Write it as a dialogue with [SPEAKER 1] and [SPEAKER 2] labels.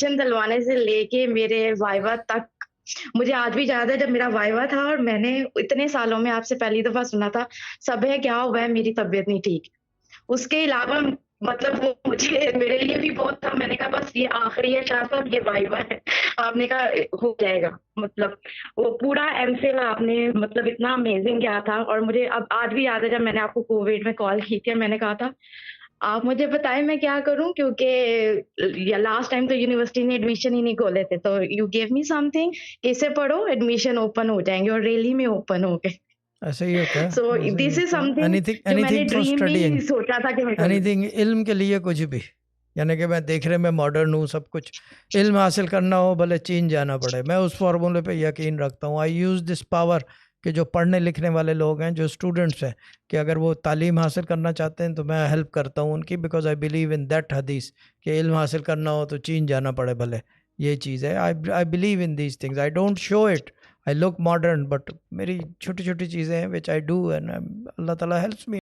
[SPEAKER 1] Admission دلوانے سے لے کے میرے وائوا تک مجھے آج بھی یاد ہے جب میرا وائوا تھا اور میں نے اتنے سالوں میں آپ سے پہلی دفعہ سنا تھا سب ہے کیا ہوا ہے میری طبیعت نہیں ٹھیک. اس کے علاوہ مطلب وہ مجھے میرے لیے بھی بہت تھا. میں نے کہا بس یہ آخری ہے شاہ صاحب یہ وائوا ہے. آپ نے کہا ہو جائے گا. مطلب وہ پورا ایم فل آپ نے مطلب اتنا امیزنگ کیا تھا. اور مجھے اب آج بھی یاد ہے جب میں نے آپ کو کووڈ میں کال کی تھی میں نے کہا تھا آپ مجھے بتائیں میں کیا کروں کیونکہ لاسٹ ٹائم تو یونیورسٹی نے ایڈمیشن ہی نہیں کھولے تھے تو you give me some thing اسے پڑھو ایڈمیشن اوپن ہو جائیں گے اور ریلی میں اوپن ہو گئے.
[SPEAKER 2] ایسا ہی ہوتا ہے.
[SPEAKER 1] سو دس از سم تھنگ جو میں نے ڈریم میں سوچا تھا کہ میں کروں.
[SPEAKER 2] اینی تھنگ علم کے لیے کچھ بھی, یعنی کہ میں دیکھ رہے میں ماڈرن ہوں, سب کچھ علم حاصل کرنا ہو بھلے چین جانا پڑے, میں اس فارمولے پہ یقین رکھتا ہوں. آئی یوز دس پاور کہ جو پڑھنے لکھنے والے لوگ ہیں, جو اسٹوڈنٹس ہیں, کہ اگر وہ تعلیم حاصل کرنا چاہتے ہیں تو میں ہیلپ کرتا ہوں ان کی, because I believe in that حدیث کہ علم حاصل کرنا ہو تو چین جانا پڑے بھلے. یہ چیز ہے. I believe in these things. I don't show it, I look modern, but میری چھوٹی چھوٹی چیزیں ہیں which I do and اللہ تعالیٰ helps me.